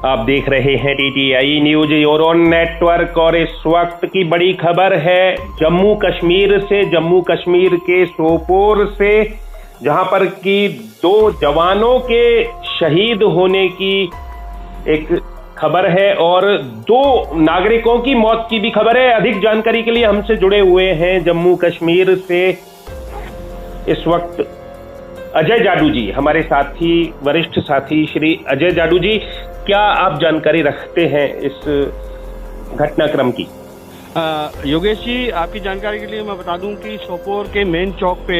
आप देख रहे हैं टीटीआई न्यूज यूरोन नेटवर्क और इस वक्त की बड़ी खबर है जम्मू कश्मीर से, जम्मू कश्मीर के सोपोर से, जहां पर कि 2 जवानों के शहीद होने की एक खबर है और 2 नागरिकों की मौत की भी खबर है। अधिक जानकारी के लिए हमसे जुड़े हुए हैं जम्मू कश्मीर से इस वक्त अजय जाडू जी, हमारे साथी, वरिष्ठ साथी श्री अजय जाडू जी। क्या आप जानकारी रखते हैं इस घटनाक्रम की? योगेश जी, आपकी जानकारी के लिए मैं बता दूं कि सोपोर के मेन चौक पे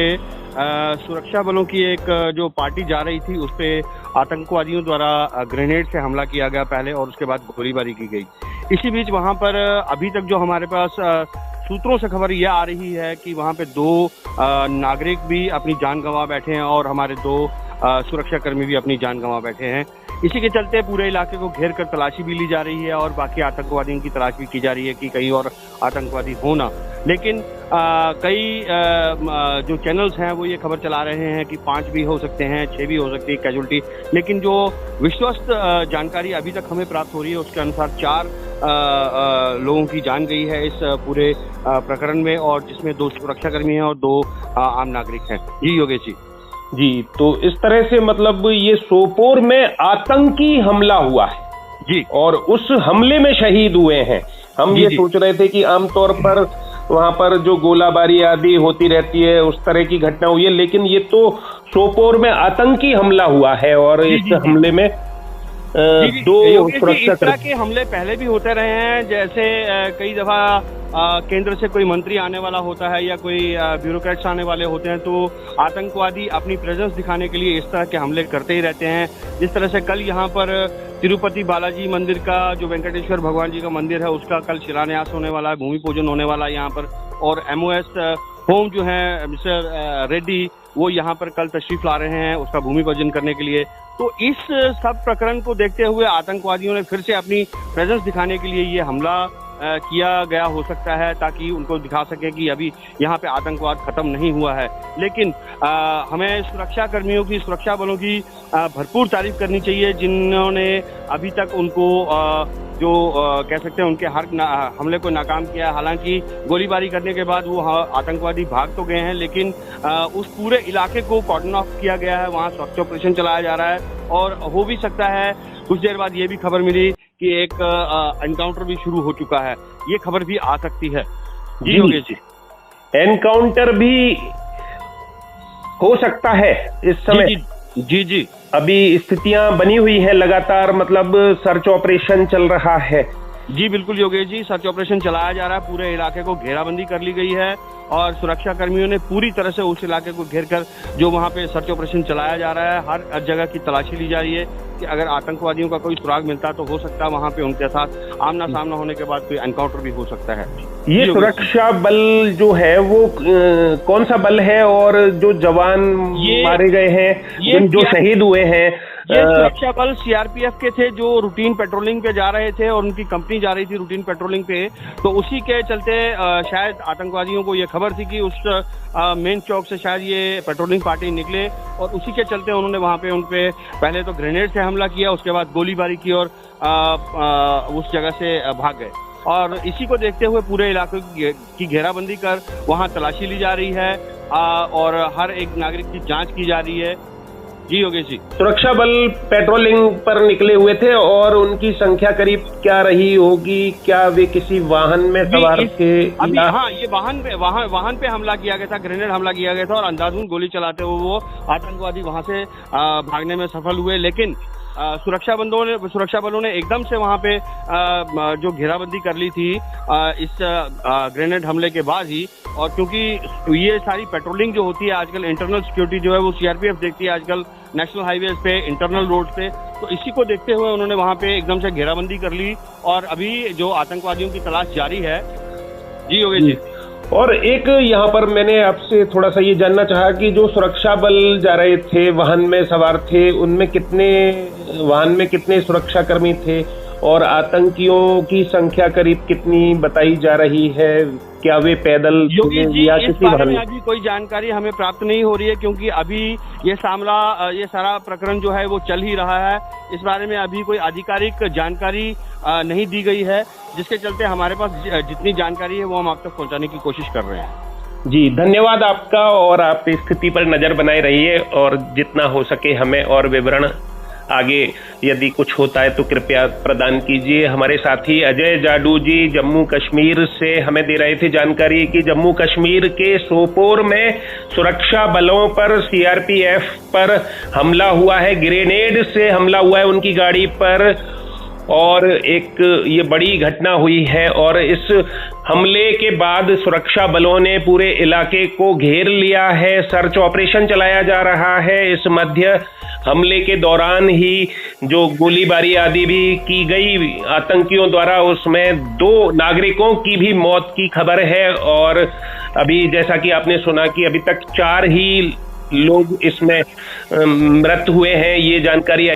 सुरक्षा बलों की एक जो पार्टी जा रही थी उस पे आतंकवादियों द्वारा ग्रेनेड से हमला किया गया पहले और उसके बाद गोलीबारी की गई। इसी बीच वहां पर अभी तक जो हमारे पास सूत्रों से खबर यह आ रही है कि वहां पे 2 नागरिक भी अपनी जान गंवा बैठे हैं और हमारे 2 सुरक्षा कर्मी भी अपनी जान गंवा बैठे हैं। इसी के चलते पूरे इलाके को घेर कर तलाशी भी ली जा रही है और बाकी आतंकवादियों की तलाश भी की जा रही है कि कहीं और आतंकवादी हो ना। लेकिन कई जो चैनल्स हैं वो ये खबर चला रहे हैं कि 5 भी हो सकते हैं, 6 भी हो सकती है कैजुअल्टी। लेकिन जो विश्वस्त जानकारी अभी तक हमें प्राप्त हो रही है उसके अनुसार 4 लोगों की जान गई है इस पूरे प्रकरण में, और जिसमें 2 सुरक्षाकर्मी हैं और 2 आम नागरिक हैं। जी योगेश जी। जी, तो इस तरह से मतलब ये सोपोर में आतंकी हमला हुआ है जी, और उस हमले में शहीद हुए हैं। हम ये सोच रहे थे कि आमतौर पर वहां पर जो गोलाबारी आदि होती रहती है उस तरह की घटना हुई है, लेकिन ये तो सोपोर में आतंकी हमला हुआ है और इस हमले में 2 सुरक्षा के हमले पहले भी होते रहे हैं। जैसे कई दफा केंद्र से कोई मंत्री आने वाला होता है या कोई ब्यूरोक्रेट्स आने वाले होते हैं तो आतंकवादी अपनी प्रेजेंस दिखाने के लिए इस तरह के हमले करते ही रहते हैं। जिस तरह से कल यहाँ पर तिरुपति बालाजी मंदिर का, जो वेंकटेश्वर भगवान जी का मंदिर है, उसका कल शिलान्यास होने वाला है, भूमि पूजन होने वाला है यहाँ पर। और MOS होम जो है मिस्टर रेड्डी, वो यहाँ पर कल तशरीफ ला रहे हैं उसका भूमि पूजन करने के लिए। तो इस सब प्रकरण को देखते हुए आतंकवादियों ने फिर से अपनी प्रेजेंस दिखाने के लिए ये हमला किया गया हो सकता है, ताकि उनको दिखा सके कि अभी यहाँ पे आतंकवाद खत्म नहीं हुआ है। लेकिन हमें सुरक्षा कर्मियों की, सुरक्षा बलों की भरपूर तारीफ करनी चाहिए, जिन्होंने अभी तक उनको जो कह सकते हैं उनके हर हमले को नाकाम किया। हालांकि गोलीबारी करने के बाद वो आतंकवादी भाग तो गए हैं, लेकिन उस पूरे इलाके को कॉर्डन ऑफ किया गया है, वहाँ सर्च ऑपरेशन चलाया जा रहा है। और हो भी सकता है कुछ देर बाद ये भी खबर मिली कि एक एनकाउंटर भी शुरू हो चुका है, ये खबर भी आ सकती है। जी योगेश जी, एनकाउंटर भी हो सकता है इस समय। जी, अभी स्थितियां बनी हुई है लगातार, मतलब सर्च ऑपरेशन चल रहा है। जी बिल्कुल योगेश जी, सर्च ऑपरेशन चलाया जा रहा है, पूरे इलाके को घेराबंदी कर ली गई है और सुरक्षा कर्मियों ने पूरी तरह से उस इलाके को घेर कर जो वहां पे सर्च ऑपरेशन चलाया जा रहा है, हर जगह की तलाशी ली जा रही है कि अगर आतंकवादियों का कोई सुराग मिलता तो हो सकता है वहां पे उनके साथ आमना सामना होने के बाद कोई एनकाउंटर भी हो सकता है। ये सुरक्षा बल जो है वो कौन सा बल है और जो जवान मारे गए हैं, जो शहीद हुए हैं? ये सुरक्षा बल CRPF के थे जो रूटीन पेट्रोलिंग पे जा रहे थे और उनकी कंपनी जा रही थी रूटीन पेट्रोलिंग पे। तो उसी के चलते शायद आतंकवादियों को ये खबर थी कि उस मेन चौक से शायद ये पेट्रोलिंग पार्टी निकले और उसी के चलते उन्होंने वहां पे उनपे पहले तो ग्रेनेड से हमला किया, उसके बाद गोलीबारी की और उस जगह से भाग गए। और इसी को देखते हुए पूरे इलाके की घेराबंदी कर वहां तलाशी ली जा रही है और हर एक नागरिक की जांच की जा रही है। जी योगेश जी, सुरक्षा बल पेट्रोलिंग पर निकले हुए थे और उनकी संख्या करीब क्या रही होगी? क्या वे किसी वाहन में सवार थे? अभी हाँ, ये वाहन पे हमला किया गया था, ग्रेनेड हमला किया गया था और अंधाधुंध गोली चलाते हुए वो आतंकवादी वहां से भागने में सफल हुए। लेकिन सुरक्षा बलों ने एकदम से वहां पे जो घेराबंदी कर ली थी इस ग्रेनेड हमले के बाद ही। और क्योंकि ये सारी पेट्रोलिंग जो होती है आजकल, इंटरनल सिक्योरिटी जो है वो CRPF देखती है आजकल नेशनल हाईवेज पे, इंटरनल रोड पे। तो इसी को देखते हुए उन्होंने वहां पे एकदम से घेराबंदी कर ली और अभी जो आतंकवादियों की तलाश जारी है। जी योगेश जी, और एक यहाँ पर मैंने आपसे थोड़ा सा ये जानना चाहा कि जो सुरक्षा बल जा रहे थे, वाहन में सवार थे, उनमें वाहन में कितने सुरक्षा कर्मी थे और आतंकियों की संख्या करीब कितनी बताई जा रही है? क्या वे पैदल योगी जी, या इस किसी बारे में वाहन? अभी कोई जानकारी हमें प्राप्त नहीं हो रही है, क्योंकि अभी ये सारा प्रकरण जो है वो चल ही रहा है। इस बारे में अभी कोई आधिकारिक जानकारी नहीं दी गई है, जिसके चलते हमारे पास जितनी जानकारी है वो हम आप तक पहुंचाने की कोशिश कर रहे हैं। जी, धन्यवाद आपका, और आप स्थिति पर नजर बनाए रहिए और जितना हो सके हमें और विवरण आगे यदि कुछ होता है तो कृपया प्रदान कीजिए। हमारे साथी अजय जाडू जी जम्मू कश्मीर से हमें दे रहे थे जानकारी कि जम्मू कश्मीर के सोपोर में सुरक्षा बलों पर सीआरपीएफ पर हमला हुआ है, ग्रेनेड से हमला हुआ है उनकी गाड़ी पर, और एक ये बड़ी घटना हुई है। और इस हमले के बाद सुरक्षा बलों ने पूरे इलाके को घेर लिया है, सर्च ऑपरेशन चलाया जा रहा है। इस मध्य हमले के दौरान ही जो गोलीबारी आदि भी की गई आतंकियों द्वारा, उसमें 2 नागरिकों की भी मौत की खबर है। और अभी जैसा कि आपने सुना कि अभी तक 4 ही लोग इसमें मृत हुए हैं, ये जानकारी